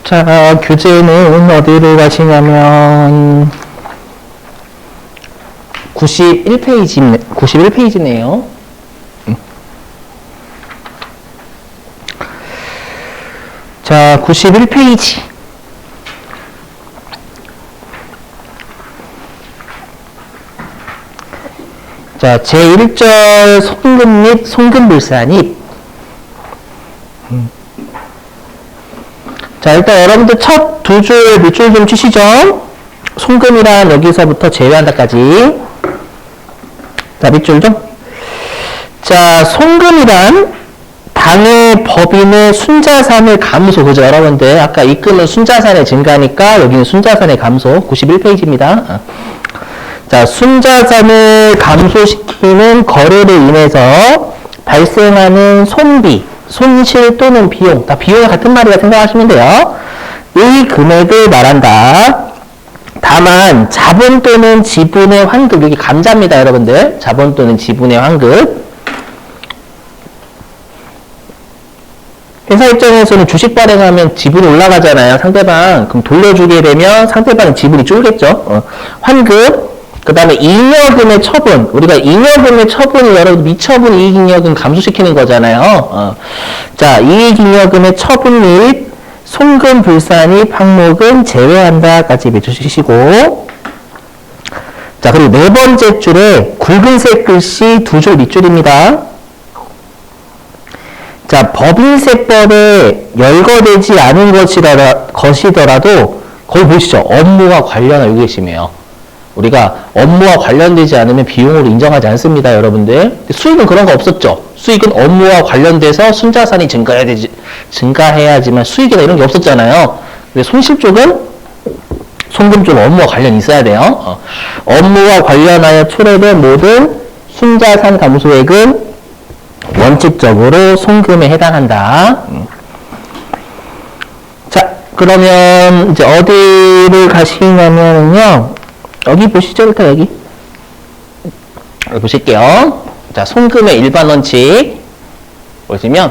자, 교재는 어디를 가시냐면 91페이지네요. 자, 91페이지. 자, 제1절 송금 및 송금불사입. 자, 일단 여러분들 첫 두 줄, 밑줄 좀 치시죠. 송금이란 여기서부터 제외한다까지. 자, 밑줄 좀. 자, 송금이란 당의 법인의 순자산의 감소. 그죠, 여러분들? 아까 입금은 순자산의 증가니까 여기는 순자산의 감소. 91페이지입니다. 자, 순자산을 감소시키는 거래로 인해서 발생하는 손비, 손실 또는 비용, 다 비용과 같은 말이라 생각하시면 돼요. 이 금액을 말한다. 다만 자본 또는 지분의 환급, 여기 감자입니다, 여러분들. 자본 또는 지분의 환급. 회사 입장에서는 주식 발행하면 지분이 올라가잖아요, 상대방. 그럼 돌려주게 되면 상대방은 지분이 줄겠죠. 환급. 그 다음에 잉여금의 처분. 우리가 잉여금의 처분을 여러분 미처분 이익잉여금 감소시키는 거잖아요. 자, 이익잉여금의 처분 및 송금불사 및 항목은 제외한다까지 맺어주시고. 자, 그리고 네 번째 줄에 굵은색 글씨 두 줄 밑줄입니다. 자, 법인세법에 열거되지 않은 것이더라도 거기 보시죠. 업무와 관련한 요계심이에요. 우리가 업무와 관련되지 않으면 비용으로 인정하지 않습니다, 여러분들. 수익은 그런 거 없었죠. 수익은 업무와 관련돼서 순자산이 증가해야지만 수익이나 이런 게 없었잖아요. 근데 손실 쪽은 송금 쪽 업무와 관련이 있어야 돼요. 업무와 관련하여 초래된 모든 순자산 감소액은 원칙적으로 송금에 해당한다. 자, 그러면 이제 어디를 가시냐면요. 여기 보시죠, 일단 여기 보실게요. 자, 송금의 일반 원칙 보시면,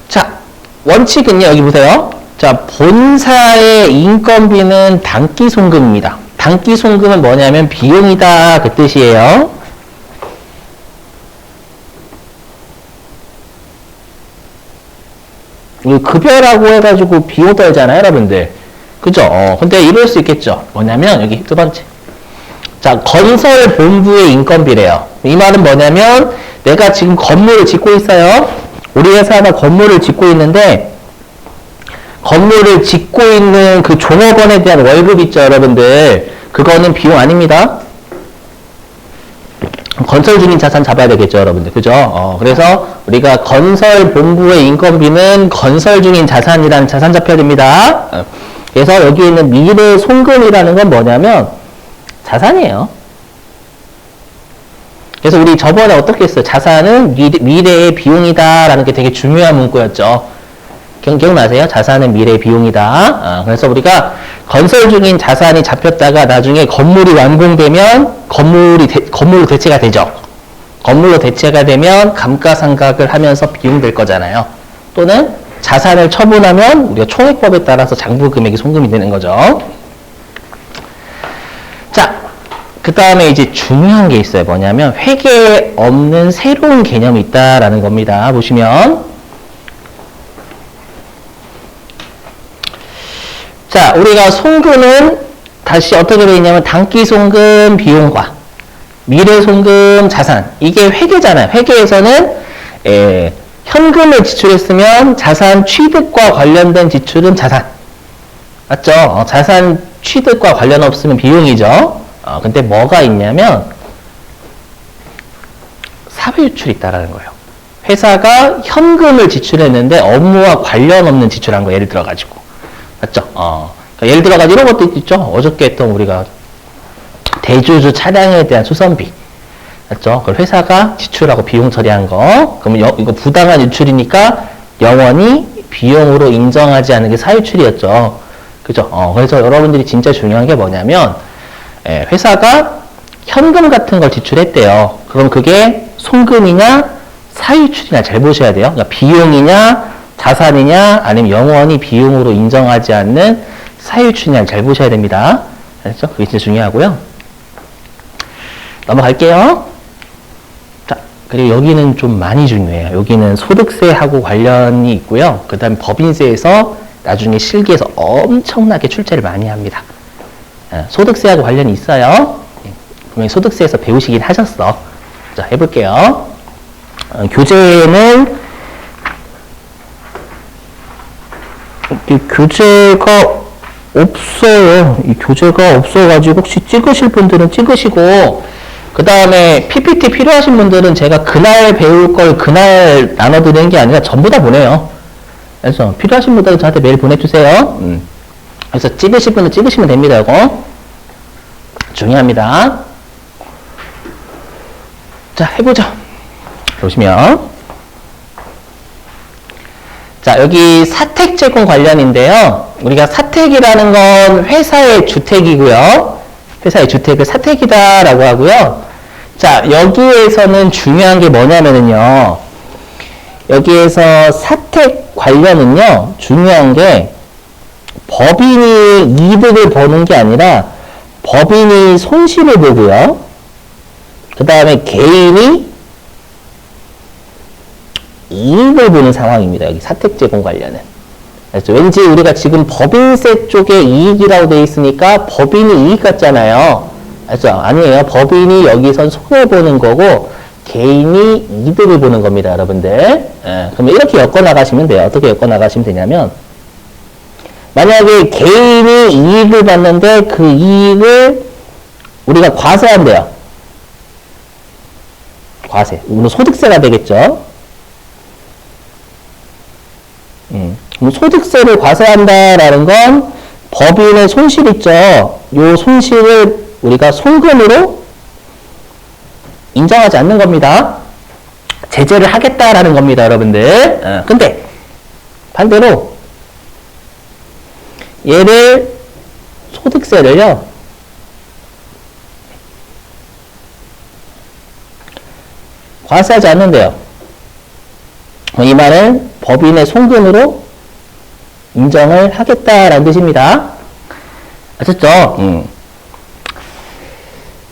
자, 원칙은요, 여기 보세요. 자, 본사의 인건비는 단기 송금입니다. 단기 송금은 뭐냐면 비용이다, 그 뜻이에요. 급여라고 해가지고 비용 떨잖아요, 여러분들. 그죠? 근데 이럴 수 있겠죠. 뭐냐면, 여기 두 번째. 자, 건설본부의 인건비래요. 이 말은 뭐냐면, 내가 지금 건물을 짓고 있어요. 우리 회사가 건물을 짓고 있는데, 건물을 짓고 있는 그 종업원에 대한 월급 있죠, 여러분들. 그거는 비용 아닙니다. 건설 중인 자산 잡아야 되겠죠, 여러분들. 그죠? 그래서 우리가 건설본부의 인건비는 건설 중인 자산이라는 자산 잡혀야 됩니다. 그래서 여기 있는 미래 송금이라는 건 뭐냐면 자산이에요. 그래서 우리 저번에 어떻게 했어요? 자산은 미래의 비용이다 라는 게 되게 중요한 문구였죠. 기억나세요? 자산은 미래의 비용이다. 그래서 우리가 건설 중인 자산이 잡혔다가 나중에 건물이 완공되면 건물로 대체가 되죠. 건물로 대체가 되면 감가상각을 하면서 비용될 거잖아요. 또는 자산을 처분하면 우리가 총액법에 따라서 장부금액이 송금이 되는 거죠. 자, 그 다음에 이제 중요한 게 있어요. 뭐냐면 회계에 없는 새로운 개념이 있다라는 겁니다. 보시면, 자, 우리가 송금은 다시 어떻게 되어 있냐면 단기 송금 비용과 미래 송금 자산, 이게 회계잖아요. 회계에서는 현금을 지출했으면 자산 취득과 관련된 지출은 자산. 맞죠? 자산 취득과 관련 없으면 비용이죠. 근데 뭐가 있냐면 사회유출이 있다라는 거예요. 회사가 현금을 지출했는데 업무와 관련 없는 지출한 거, 예를 들어가지고. 맞죠? 그러니까 예를 들어가지고 이런 것도 있죠. 어저께 했던 우리가 대주주 차량에 대한 수선비. 맞죠? 그걸 회사가 지출하고 비용 처리한 거. 그러면 이거 부당한 유출이니까 영원히 비용으로 인정하지 않는 게 사유출이었죠. 그죠? 그래서 여러분들이 진짜 중요한 게 뭐냐면, 회사가 현금 같은 걸 지출했대요. 그럼 그게 송금이냐 사유출이냐 잘 보셔야 돼요. 그러니까 비용이냐 자산이냐 아니면 영원히 비용으로 인정하지 않는 사유치냐 잘 보셔야 됩니다. 알겠죠? 그게 진짜 중요하고요. 넘어갈게요. 자, 그리고 여기는 좀 많이 중요해요. 여기는 소득세하고 관련이 있고요. 그 다음에 법인세에서 나중에 실기에서 엄청나게 출제를 많이 합니다. 소득세하고 관련이 있어요. 분명히 소득세에서 배우시긴 하셨어. 자, 해볼게요. 교재는 교재가 없어요. 이 교재가 없어가지고 혹시 찍으실 분들은 찍으시고, 그 다음에 PPT 필요하신 분들은 제가 그날 배울 걸 그날 나눠드리는 게 아니라 전부 다 보내요. 그래서 필요하신 분들은 저한테 메일 보내주세요. 그래서 찍으실 분은 찍으시면 됩니다. 이거 중요합니다. 자, 해보죠. 보시면 자, 여기 사택 제공 관련인데요. 우리가 사택이라는 건 회사의 주택이고요. 회사의 주택을 사택이다라고 하고요. 자, 여기에서는 중요한 게 뭐냐면은요. 여기에서 사택 관련은요. 중요한 게 법인이 이득을 보는 게 아니라 법인이 손실을 보고요. 그 다음에 개인이 이익을 보는 상황입니다. 여기 사택 제공 관련은. 그렇죠? 왠지 우리가 지금 법인세 쪽에 이익이라고 되어 있으니까 법인이 이익 같잖아요. 그렇죠? 아니에요. 법인이 여기선 손해 보는 거고 개인이 이득을 보는 겁니다, 여러분들. 그러면 이렇게 엮어 나가시면 돼요. 어떻게 엮어 나가시면 되냐면, 만약에 개인이 이익을 받는데 그 이익을 우리가 과세한대요. 과세. 물론 소득세가 되겠죠. 소득세를 과세한다라는 건 법인의 손실 있죠. 요 손실을 우리가 송금으로 인정하지 않는 겁니다. 제재를 하겠다라는 겁니다, 여러분들. 근데 반대로 얘를 소득세를요. 과세하지 않는데요. 이 말은 법인의 송금으로 인정을 하겠다라는 뜻입니다. 아셨죠?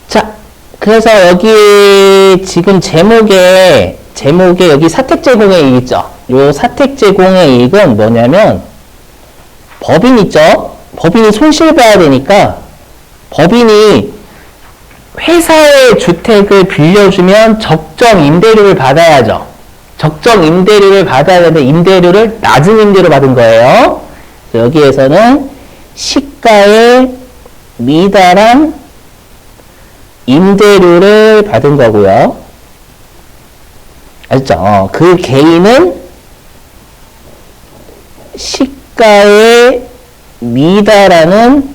자, 그래서 여기 지금 제목에 여기 사택 제공의 이익 있죠? 요 사택 제공의 이익은 뭐냐면 법인 있죠? 법인이 손실봐야 되니까 법인이 회사의 주택을 빌려주면 적정 임대료를 받아야죠. 적정 임대료를 받아야 되는데 임대료를 낮은 임대료 받은 거예요. 여기에서는 시가에 미달한 임대료를 받은 거고요. 아셨죠? 그 개인은 시가에 미달하는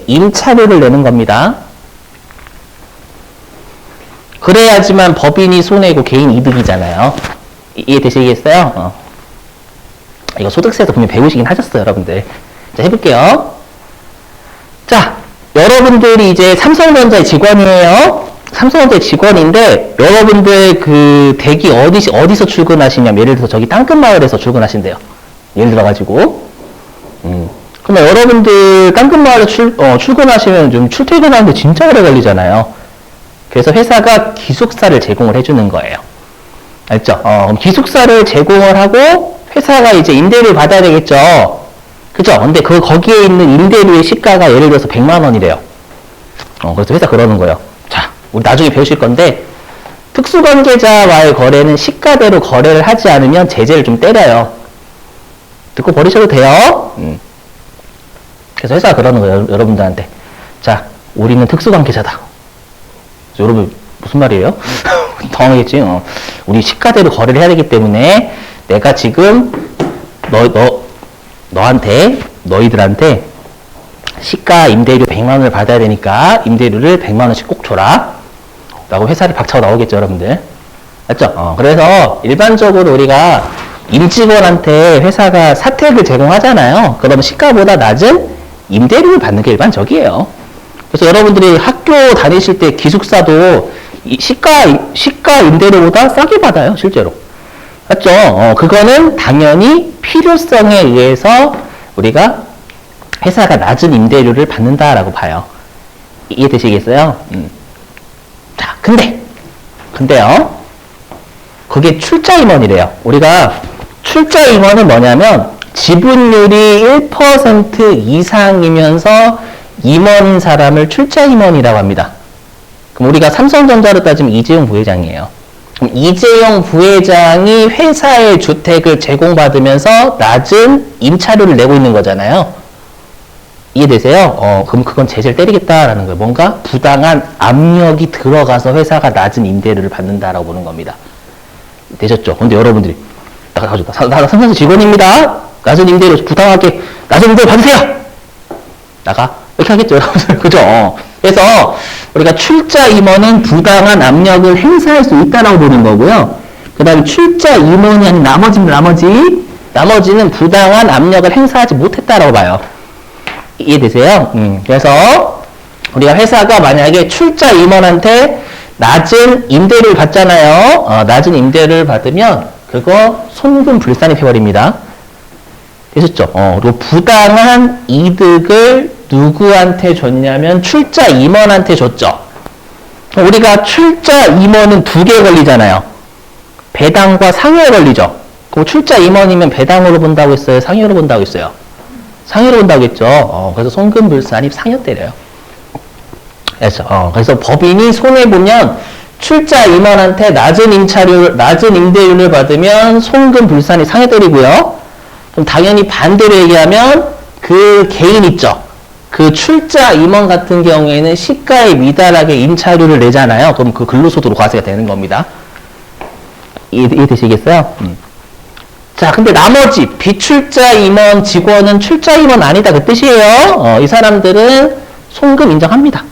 임차료를 내는 겁니다. 그래야지만 법인이 손해고 개인 이득이잖아요. 이해되시겠어요? 이거 소득세에서 분명히 배우시긴 하셨어요, 여러분들. 자, 해볼게요. 자, 여러분들이 이제 삼성전자의 직원이에요. 삼성전자의 직원인데, 여러분들 그 댁이 어디서 출근하시냐면, 예를 들어서 저기 땅끝마을에서 출근하신대요. 예를 들어가지고. 근데 여러분들 땅끝마을에 출근하시면 좀 출퇴근하는데 진짜 오래 걸리잖아요. 그래서 회사가 기숙사를 제공을 해주는 거예요. 알죠? 그럼 기숙사를 제공을 하고 회사가 이제 임대료를 받아야 되겠죠. 그죠? 근데 거기에 있는 임대료의 시가가 예를 들어서 100만 원이래요. 그래서 회사 그러는 거예요. 자, 우리 나중에 배우실 건데 특수관계자와의 거래는 시가대로 거래를 하지 않으면 제재를 좀 때려요. 듣고 버리셔도 돼요. 그래서 회사가 그러는 거예요, 여러분들한테. 자, 우리는 특수관계자다. 여러분 무슨 말이에요? 당황하겠지? 우리 시가대로 거래를 해야 되기 때문에 내가 지금 너희들한테 시가 임대료 100만 원을 받아야 되니까 임대료를 100만 원씩 꼭 줘라 라고 회사를 박차고 나오겠죠, 여러분들. 맞죠? 그래서 일반적으로 우리가 임직원한테 회사가 사택을 제공하잖아요. 그러면 시가보다 낮은 임대료를 받는 게 일반적이에요. 그래서 여러분들이 학교 다니실 때 기숙사도 이 시가 임대료보다 싸게 받아요, 실제로. 맞죠? 그거는 당연히 필요성에 의해서 우리가 회사가 낮은 임대료를 받는다라고 봐요. 이해되시겠어요? 자, 근데요. 그게 출자 임원이래요. 우리가 출자 임원은 뭐냐면 지분율이 1% 이상이면서 임원인 사람을 출자 임원이라고 합니다. 그럼 우리가 삼성전자로 따지면 이재용 부회장이에요. 그럼 이재용 부회장이 회사의 주택을 제공받으면서 낮은 임차료를 내고 있는 거잖아요. 이해되세요? 그럼 그건 제재를 때리겠다라는 거예요. 뭔가 부당한 압력이 들어가서 회사가 낮은 임대료를 받는다라고 보는 겁니다. 되셨죠? 근데 여러분들이 나 삼성전자 직원입니다. 낮은 임대료 부당하게 낮은 임대료 받으세요. 나가 이렇게 하겠죠, 여러분들. 그죠? 그래서 우리가 출자 임원은 부당한 압력을 행사할 수 있다라고 보는 거고요. 그 다음에 출자 임원이 아닌 나머지는 부당한 압력을 행사하지 못했다라고 봐요. 이해되세요? 그래서 우리가 회사가 만약에 출자 임원한테 낮은 임대료를 받잖아요. 낮은 임대료를 받으면 그거 손금불산이 돼버립니다. 되셨죠? 그리고 부당한 이득을 누구한테 줬냐면 출자 임원한테 줬죠. 우리가 출자 임원은 두 개 걸리잖아요. 배당과 상여에 걸리죠. 그럼 출자 임원이면 배당으로 본다고 했어요? 상여로 본다고 했어요? 상여로 본다고 했죠. 그래서 손금불산이 상여 때려요. 그래서 법인이 손해보면 출자 임원한테 낮은 임대료를 받으면 손금불산이 상여 때리고요. 그럼 당연히 반대로 얘기하면 그 개인 있죠. 그 출자 임원 같은 경우에는 시가에 미달하게 임차료를 내잖아요. 그럼 그 근로소득으로 과세가 되는 겁니다. 이해되시겠어요? 자, 근데 나머지 비출자 임원 직원은 출자 임원 아니다 그 뜻이에요. 이 사람들은 송금 인정합니다.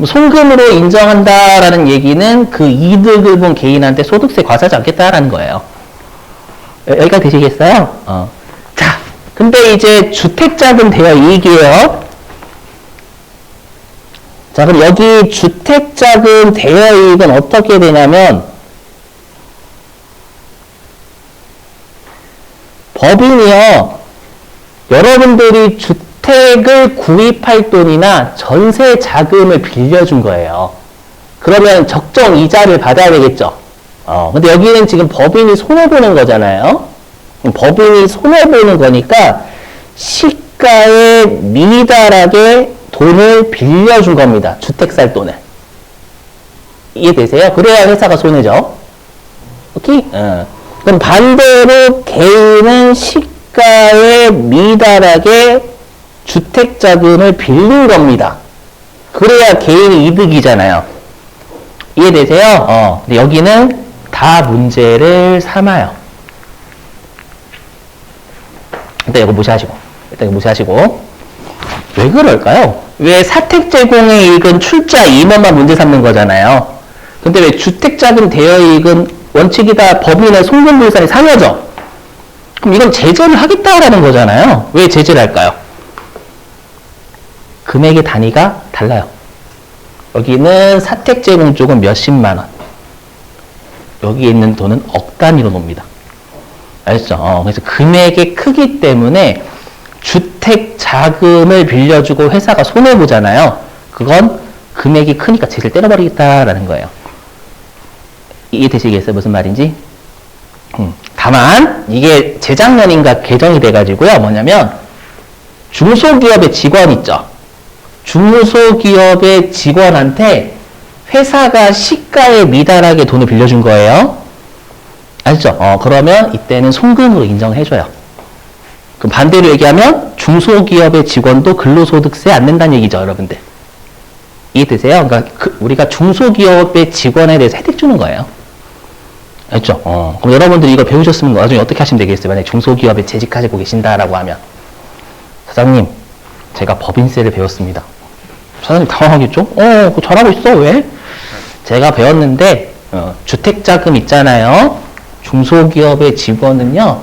송금으로 인정한다라는 얘기는 그 이득을 본 개인한테 소득세 과세하지 않겠다라는 거예요. 여기까지 되시겠어요? 자, 근데 이제 주택자금 대여 이익이에요. 자, 그럼 여기 주택자금 대여 이익은 어떻게 되냐면 법인이요. 여러분들이 주택을 구입할 돈이나 전세 자금을 빌려준 거예요. 그러면 적정 이자를 받아야 되겠죠. 근데 여기는 지금 법인이 손해보는 거잖아요. 법인이 손해보는 거니까 시가에 미달하게 돈을 빌려준 겁니다. 주택 살 돈을. 이해되세요? 그래야 회사가 손해죠. 오케이? 그럼 반대로 개인은 시가에 미달하게 주택자금을 빌린 겁니다. 그래야 개인이 이득이잖아요. 이해되세요? 근데 여기는 다 문제를 삼아요. 일단 이거 무시하시고. 왜 그럴까요? 왜 사택 제공의 이익은 출자 임원만 문제 삼는 거잖아요. 근데 왜 주택자금 대여 이익은 원칙이다 법인의 송금불산이 상여죠? 그럼 이건 제재를 하겠다라는 거잖아요. 왜 제재를 할까요? 금액의 단위가 달라요. 여기는 사택 제공 쪽은 몇십만 원. 여기 있는 돈은 억 단위로 놉니다. 알겠죠? 그래서 금액이 크기 때문에 주택 자금을 빌려주고 회사가 손해보잖아요. 그건 금액이 크니까 제재를 때려버리겠다라는 거예요. 이해되시겠어요? 무슨 말인지? 다만 이게 재작년인가 개정이 돼가지고요. 뭐냐면 중소기업의 직원 있죠. 중소기업의 직원한테 회사가 시가에 미달하게 돈을 빌려준 거예요. 아시죠? 그러면 이때는 송금으로 인정해줘요. 그럼 반대로 얘기하면 중소기업의 직원도 근로소득세 안 낸다는 얘기죠, 여러분들. 이해되세요? 그러니까 우리가 중소기업의 직원에 대해서 혜택 주는 거예요. 알죠? 그럼 여러분들이 이거 배우셨으면 나중에 어떻게 하시면 되겠어요? 만약에 중소기업에 재직하시고 계신다라고 하면. 사장님, 제가 법인세를 배웠습니다. 사장님 당황하겠죠? 그거 잘하고 있어. 왜? 제가 배웠는데, 주택자금 있잖아요. 중소기업의 직원은요,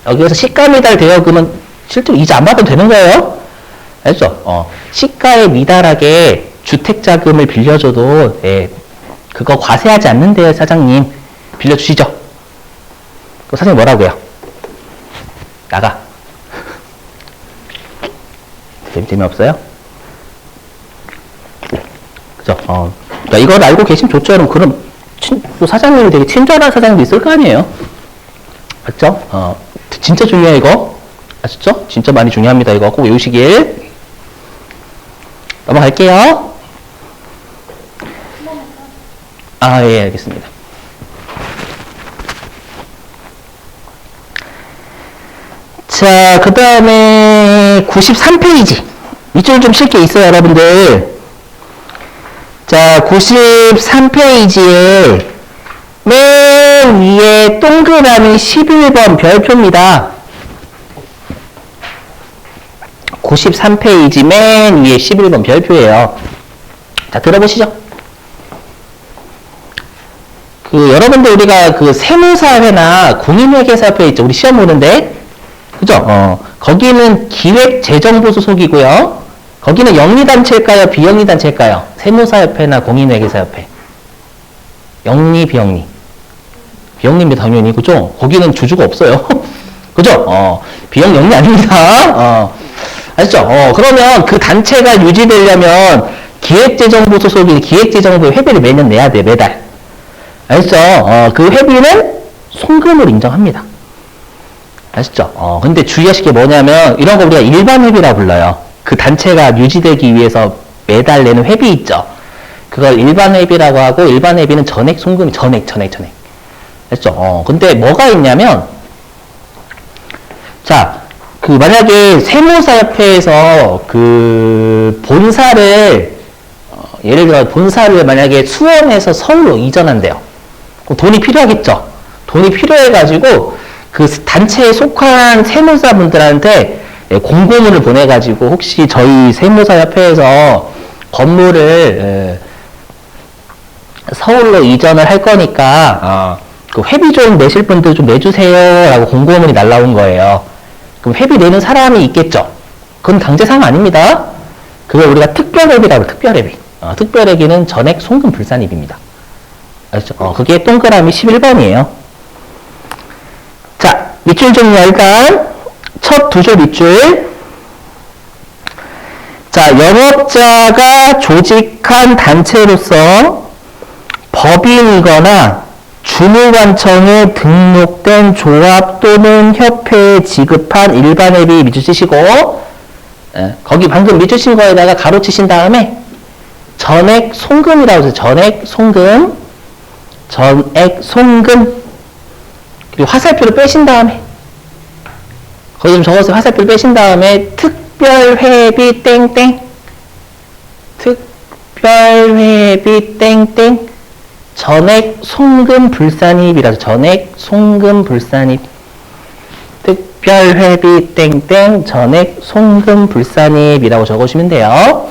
여기에서 시가 미달 대여금은 실제로 이자 안 받아도 되는 거예요. 알죠? 시가에 미달하게 주택자금을 빌려줘도, 그거 과세하지 않는데요, 사장님. 빌려주시죠. 그 사장님 뭐라고요? 나가. 재미없어요? 그죠? 그러니까 이걸 알고 계시면 좋죠, 여러분. 그럼, 또 사장님이 되게 친절한 사장님도 있을 거 아니에요? 맞죠? 진짜 중요해, 이거. 아셨죠? 진짜 많이 중요합니다, 이거. 꼭 외우시길. 넘어갈게요. 예, 알겠습니다. 자, 그 다음에 93페이지. 밑줄 좀 칠게 있어요, 여러분들. 자, 93페이지에 맨 위에 동그라미 11번 별표입니다. 93페이지 맨 위에 11번 별표예요. 자, 들어보시죠. 여러분들 우리가 세무사회나 공인회계사회 있죠. 우리 시험 보는데. 그죠? 거기는 기획재정부 소속이고요. 거기는 영리단체일까요? 비영리단체일까요? 세무사협회나 공인회계사협회. 영리, 비영리. 비영리입니다, 당연히. 그죠? 거기는 주주가 없어요. 그죠? 비영, 영리 아닙니다. 아시죠? 그러면 그 단체가 유지되려면 기획재정부 소속인 기획재정부에 회비를 매년 내야 돼요, 매달. 아시죠? 그 회비는 송금을 인정합니다. 아시죠? 근데 주의하실 게 뭐냐면, 이런 거 우리가 일반 회비라고 불러요. 그 단체가 유지되기 위해서 매달 내는 회비 있죠? 그걸 일반 회비라고 하고, 일반 회비는 전액 송금, 전액. 아시죠? 근데 뭐가 있냐면, 자, 만약에 세무사협회에서 본사를, 예를 들어 본사를 만약에 수원에서 서울로 이전한대요. 그럼 돈이 필요하겠죠? 돈이 필요해가지고, 단체에 속한 세무사분들한테 공고문을 보내가지고 혹시 저희 세무사협회에서 건물을 서울로 이전을 할 거니까 회비 좀 내실 분들 좀 내주세요 라고 공고문이 날라온 거예요. 그럼 회비 내는 사람이 있겠죠? 그건 강제상 아닙니다. 그걸 우리가 특별회비라고 해요. 특별회비. 특별회비는 전액 송금 불산입입니다. 아시죠? 그게 동그라미 11번이에요. 자, 밑줄 정리 일단 첫 두 줄 밑줄. 자, 영업자가 조직한 단체로서 법인이거나 주무관청에 등록된 조합 또는 협회에 지급한 일반회비 밑줄 치시고, 거기 방금 밑줄 친 거에다가 가로 치신 다음에 전액 송금이라고 해서 전액 송금, 그리고 화살표를 빼신 다음에, 거기 좀 적어서 화살표를 빼신 다음에 특별회비 땡땡, 특별회비 땡땡, 전액 송금 불산입이라서 전액 송금 불산입, 특별회비 땡땡, 전액 송금 불산입이라고 적으시면 돼요.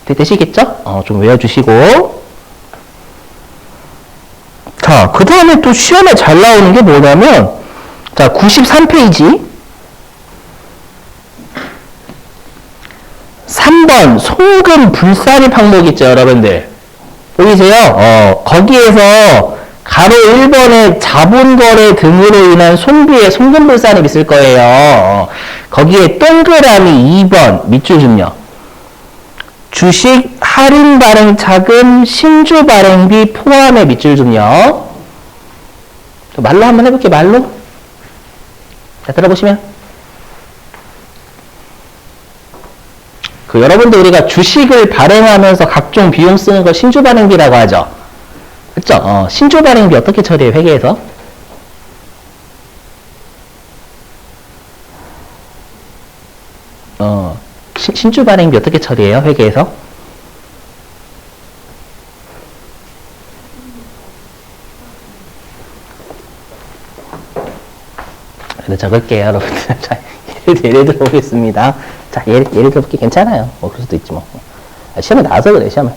되시겠죠? 좀 외워주시고. 자, 그 다음에 또 시험에 잘 나오는 게 뭐냐면, 자, 93페이지. 3번, 송금 불산입 항목 있죠, 여러분들. 보이세요? 거기에서 가로 1번에 자본거래 등으로 인한 손비의 송금 불산입 있을 거예요. 거기에 동그라미 2번, 밑줄 좀요. 주식 할인 발행 차금 신주 발행비 포함의 밑줄 좀요. 말로 한번 해볼게요. 말로. 자, 들어보시면. 여러분들 우리가 주식을 발행하면서 각종 비용 쓰는 걸 신주 발행비라고 하죠. 그쵸? 신주 발행비 어떻게 처리해요, 회계에서? 신주 발행비 어떻게 처리해요, 회계에서? 적을게요, 여러분들. 자, 예를 들어보겠습니다. 자, 예를 들어볼게. 괜찮아요. 그럴 수도 있지, 뭐. 시험에 나와서 그래, 시험에.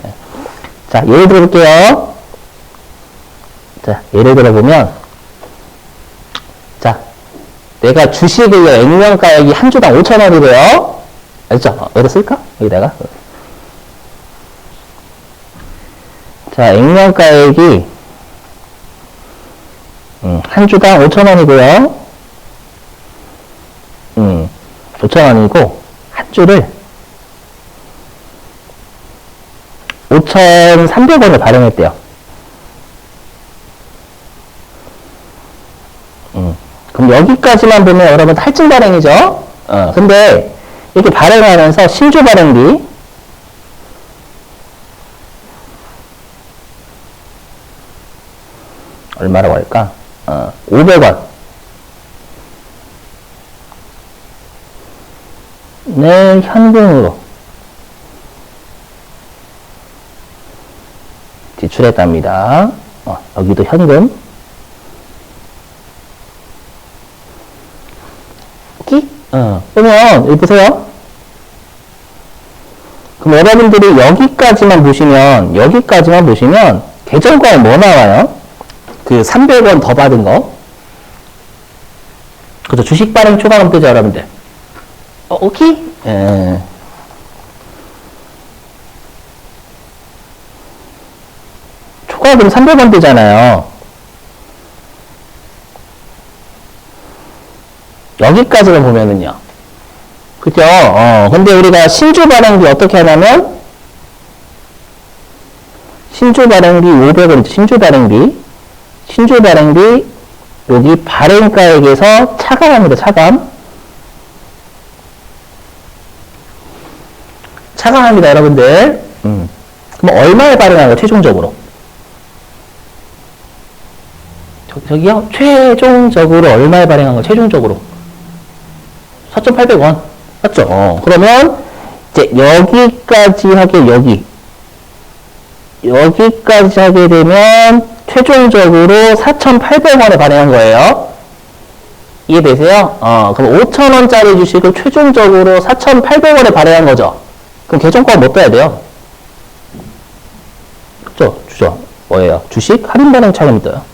자, 예를 들어볼게요. 자, 예를 들어보면, 자, 내가 주식을 액면가액이 한 주당 5,000원이래요. 알죠? 여기다 쓸까? 여기다가. 자, 액면가액이, 한 주당 5,000원이고요. 5,000원이고, 한 주를 5,300원을 발행했대요. 그럼 여기까지만 보면 여러분 할증 발행이죠? 근데 이렇게 발행하면서 신주 발행비 얼마라고 할까? 500원. 네, 현금으로 지출했답니다. 여기도 현금. 그러면 여기 보세요. 그럼 여러분들이 여기까지만 보시면 계정과에 뭐 나와요? 그 300원 더 받은 거. 그죠? 주식 발행 초과금 뜨죠, 여러분들. 오케이? 예. 초과금 300원 뜨잖아요. 여기까지만 보면은요. 그죠? 근데 우리가 신주 발행비 어떻게 하냐면, 신주 발행비 500원, 신주 발행비, 여기 발행가액에서 차감합니다, 차감합니다, 여러분들. 그럼 얼마에 발행하는 거, 최종적으로? 저기요? 최종적으로 얼마에 발행한 거, 최종적으로? 4,800원. 맞죠? 그러면, 이제, 여기까지 하게 되면, 최종적으로 4,800원에 발행한 거예요. 이해되세요? 그럼 5,000원짜리 주식을 최종적으로 4,800원에 발행한 거죠. 그럼 계정과 뭐 떠야 돼요? 그죠? 주죠. 뭐예요? 주식 할인 발행 차감이 떠요.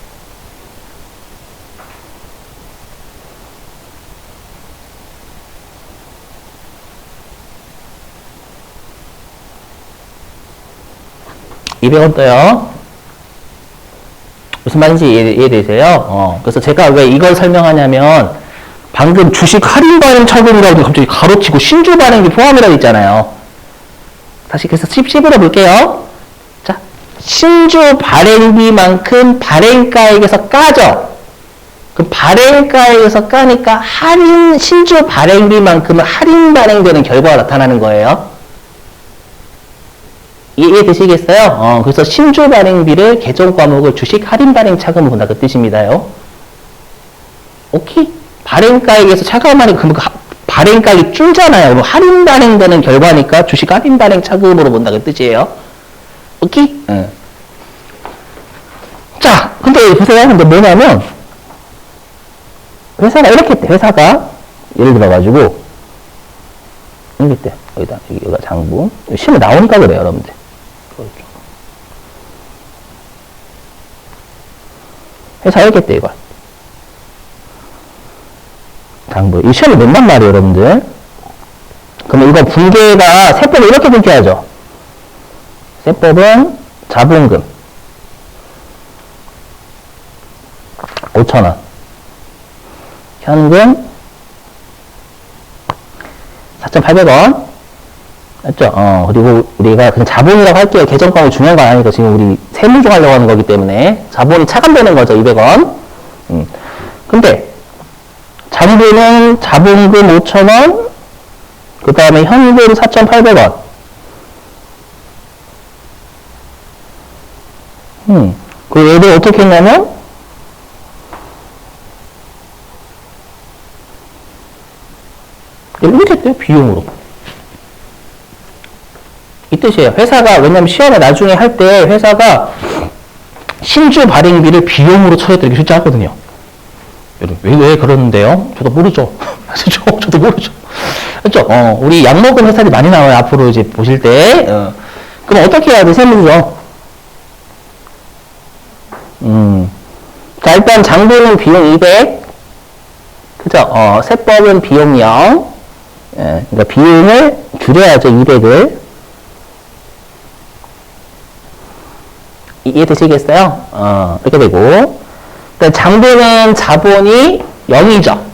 $200원 떠요. 무슨 말인지 이해되세요? 그래서 제가 왜 이걸 설명하냐면, 방금 주식 할인 발행 차금이라고 갑자기 가로치고 신주 발행비 포함이라고 있잖아요. 다시 그래서 씹어려 볼게요. 자, 신주 발행비만큼 발행가액에서 까죠. 그럼 발행가액에서 까니까 신주 발행비만큼은 할인 발행되는 결과가 나타나는 거예요. 이해되시겠어요? 그래서 신주 발행비를 계정 과목을 주식 할인 발행 차감으로 본다 그 뜻입니다요. 오케이? 발행가액에서 차감하니까 그럼 발행가액이 줄잖아요. 그럼 할인 발행되는 결과니까 주식 할인 발행 차감으로 본다 그 뜻이에요. 오케이? 자, 근데 보세요. 근데 뭐냐면 회사가 이렇게 했대. 회사가 예를 들어가지고 이렇게 했대. 여기가 장부. 시험에 나오니까 그래요, 여러분들. 회사 이렇게 했대, 이걸. 장부. 이 시험에 낸단 말이에요, 여러분들. 그러면 이거 분계가, 세법을 이렇게 분계하죠. 세법은 자본금 5,000원. 현금 4,800원. 맞죠? 그리고 우리가 그냥 자본이라고 할게요. 계정과목 중요한 거 아니니까 지금 우리 세무조 하려고 하는 거기 때문에 자본이 차감되는 거죠. 200원. 근데 장부는 자본금 5,000원, 그 다음에 현금 4,800원. 그 얘를 어떻게 했냐면, 이렇게 했대요. 비용으로. 이 뜻이에요. 회사가, 왜냐면 시험에 나중에 할 때 회사가 신주 발행비를 비용으로 처리했다 이렇게 출제하거든요. 여러분, 왜 그러는데요? 저도 모르죠. 저도 모르죠. 그렇죠? 우리 약 먹은 회사들이 많이 나와요. 앞으로 이제 보실 때. 그럼 어떻게 해야 돼? 세무죠. 자, 일단 장부는 비용 200. 그죠? 세법은 비용 0. 예, 그러니까 비용을 줄여야죠. 200을. 이해되시겠어요? 이렇게 되고. 장부는 자본이 0이죠.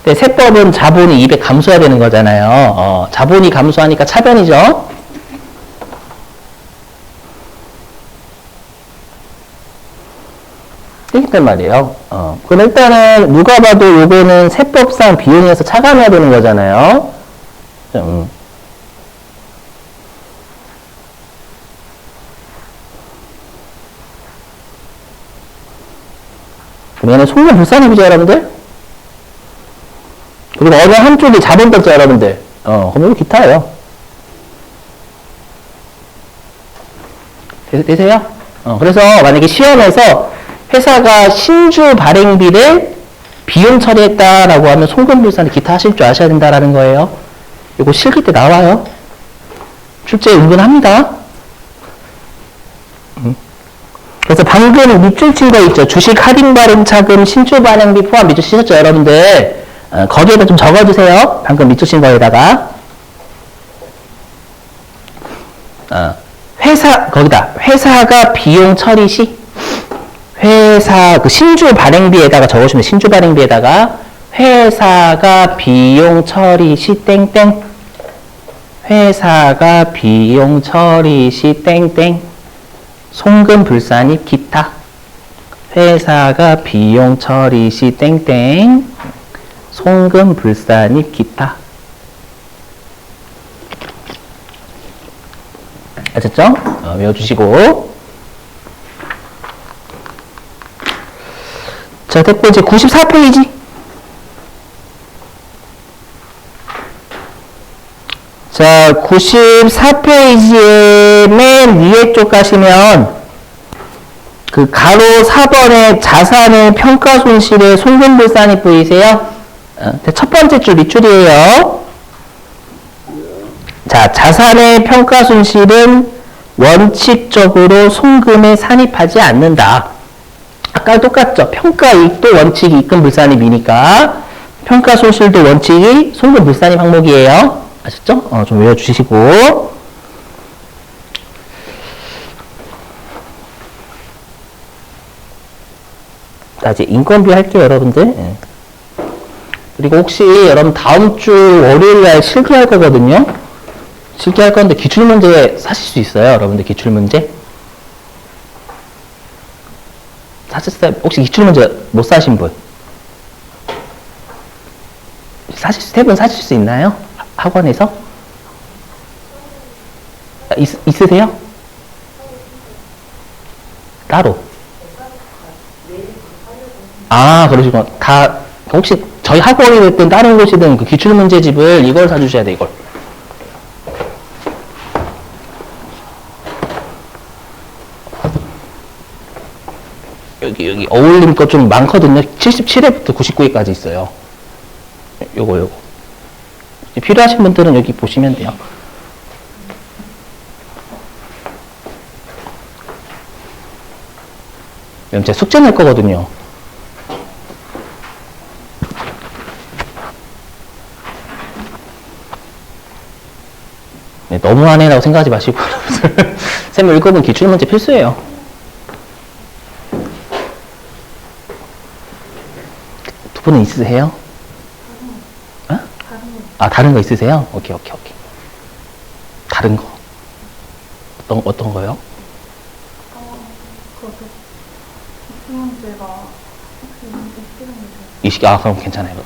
세법은 자본이 200 감소해야 되는 거잖아요. 자본이 감소하니까 차변이죠. 이렇게 말이에요. 그럼 일단은 누가 봐도 요거는 세법상 비용에서 차감해야 되는 거잖아요. 그럼 얘는 송금불산입이죠, 여러분들? 그리고 어느 한쪽이 자본법자, 여러분들. 그럼 이거 기타예요. 되세요? 그래서 만약에 시험에서 회사가 신주 발행비를 비용 처리했다라고 하면 송금불산이 기타 하실 줄 아셔야 된다라는 거예요. 이거 실기 때 나와요. 출제 은근합니다. 그래서 방금 밑줄 친 거 있죠. 주식 할인 발행 차금 신주 발행비 포함 밑줄 치셨죠, 여러분들. 거기에다 좀 적어주세요. 방금 밑줄 친 거에다가. 회사가 비용 처리 시 회사 그 신주 발행비에다가 적으시면 신주 발행비에다가 회사가 비용 처리 시 땡땡 회사가 비용 처리 시 땡땡 송금 불산입 기타 회사가 비용 처리 시 땡땡 송금 불산입 기타 아셨죠? 외워주시고 자, 됐고, 이제 94페이지. 자, 94페이지의 맨 위에 쪽 가시면, 그 가로 4번의 자산의 평가 손실의 송금불산입 보이세요? 첫 번째 줄 밑줄이에요. 자, 자산의 평가 손실은 원칙적으로 송금에 산입하지 않는다. 아까랑 똑같죠. 평가이익도 원칙이 입금 불산입이니까 평가 손실도 원칙이 송금 불산입 항목이에요. 아셨죠? 좀 외워주시고 자, 이제 인건비 할게요, 여러분들. 그리고 혹시 여러분 다음 주 월요일날 실기할 거거든요. 실기할 건데 기출문제 사실 수 있어요, 여러분들. 기출문제 사셨어요? 혹시 기출문제 못 사신 분? 세 분 사실 수 있나요? 학원에서? 있으세요? 따로? 그러시구나. 혹시 저희 학원이 됐든 다른 곳이든 그 기출문제집을 이걸 사주셔야 돼, 이걸. 여기 어울림 거 좀 많거든요. 77회부터 99회까지 있어요. 요거. 필요하신 분들은 여기 보시면 돼요. 그럼 제가 숙제 낼 거거든요. 네, 너무하네라고 생각하지 마시고 쌤 읽어본 기출문제 필수예요. 두 분은 있으세요? 다른 거 있으세요? 오케이. 다른 거. 어떤 거요? 기출문제가 혹시 그럼 괜찮아요.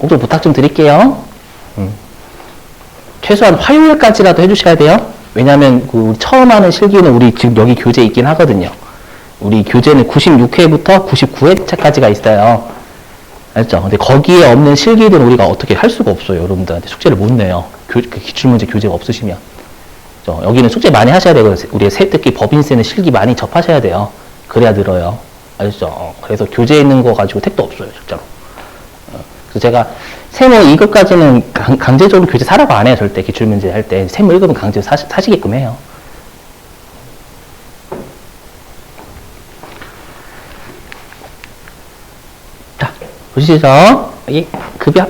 좀 부탁 좀 드릴게요. 최소한 화요일까지라도 해주셔야 돼요. 왜냐면 우리 처음 하는 실기는 우리 지금 여기 교재 있긴 하거든요. 우리 교재는 96회부터 99회차까지가 있어요. 알죠? 근데 거기에 없는 실기들은 우리가 어떻게 할 수가 없어요. 여러분들한테 숙제를 못 내요. 그 기출문제 교재가 없으시면. 여기는 숙제 많이 하셔야 되고 우리 특히 법인세는 실기 많이 접하셔야 돼요. 그래야 늘어요. 알죠? 그래서 교재에 있는 거 가지고 택도 없어요. 진짜로. 그래서 제가 세무 이것까지는 강제적으로 교재 사라고 안 해요. 절대 기출문제 할 때. 세무 1급은 강제로 사시게끔 해요. 자, 보시죠. 이 급여.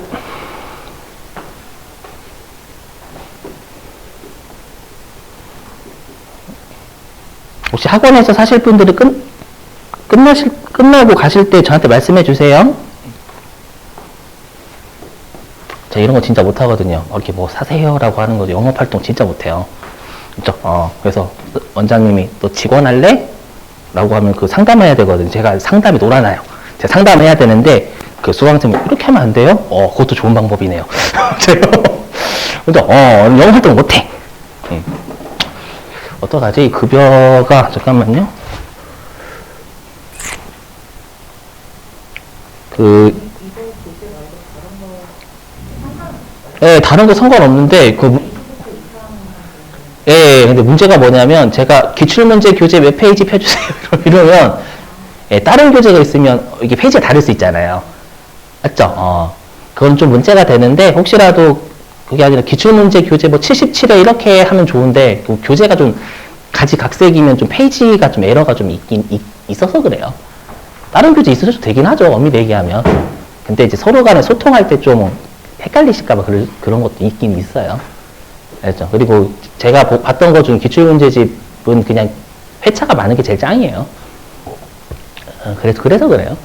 혹시 학원에서 사실 분들이 끝나고 가실 때 저한테 말씀해 주세요. 자, 이런 거 진짜 못하거든요. 이렇게 뭐 사세요라고 하는 거 영업 활동 진짜 못해요. 그죠? 그래서 원장님이 너 직원 할래? 라고 하면 그 상담해야 되거든요. 제가 상담이 놀아나요. 제가 상담해야 되는데 그 수강생이 이렇게 하면 안 돼요? 그것도 좋은 방법이네요. 제가 그죠? 영업 활동 못해. 어떡하지? 이 급여가 잠깐만요. 다른 거 상관없는데 근데 문제가 뭐냐면 제가 기출문제 교재 몇 페이지 펴주세요 이러면 다른 교재가 있으면 이게 페이지가 다를 수 있잖아요. 맞죠? 그건 좀 문제가 되는데 혹시라도 그게 아니라 기출문제 교재 뭐 77회 이렇게 하면 좋은데 그 교재가 좀 가지각색이면 좀 페이지가 좀 에러가 좀 있어서 그래요. 다른 교재 있으셔도 되긴 하죠. 엄밀히 얘기하면. 근데 이제 서로 간에 소통할 때 좀 헷갈리실까봐 그런 것도 있긴 있어요. 알죠? 그리고 제가 봤던 것 중 기출문제집은 그냥 회차가 많은 게 제일 짱이에요. 그래서 그래요.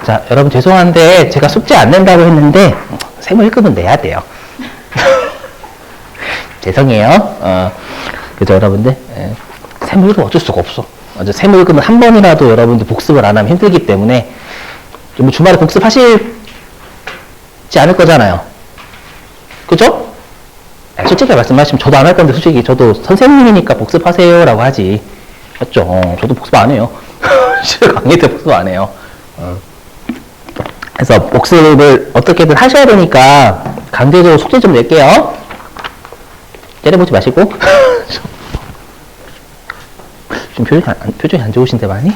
자, 여러분 죄송한데 제가 숙제 안 낸다고 했는데 세무 1급은 내야 돼요. 죄송해요. 그죠, 여러분들? 세무 1급 어쩔 수가 없어. 세무 1급은 한 번이라도 여러분들 복습을 안 하면 힘들기 때문에 뭐 주말에 복습하실지 않을 거잖아요. 그죠? 솔직히 말씀하시면 저도 안 할 건데 솔직히 저도 선생님이니까 복습하세요 라고 하지. 맞죠? 저도 복습 안 해요. 강의 때 복습 안 해요. 그래서 복습을 어떻게든 하셔야 되니까 강제적으로 숙제 좀 낼게요. 때려보지 마시고. 좀 표정이 안 좋으신데 많이?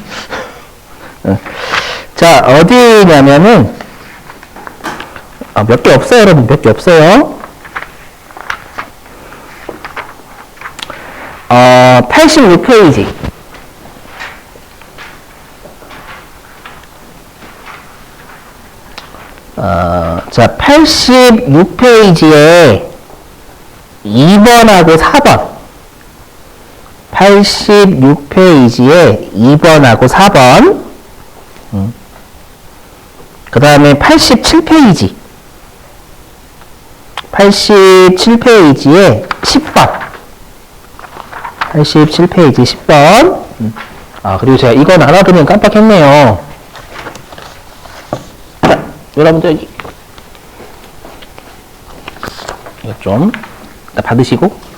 자, 어디냐면은 몇 개 없어요, 여러분. 몇 개 없어요. 86페이지. 자, 86페이지에 2번하고 4번. 86페이지에 2번하고 4번. 그 다음에 87페이지. 87페이지에 10번. 87페이지 10번. 그리고 제가 이건 알아보면 깜빡했네요. 자, 여러분들, 이거 좀, 받으시고.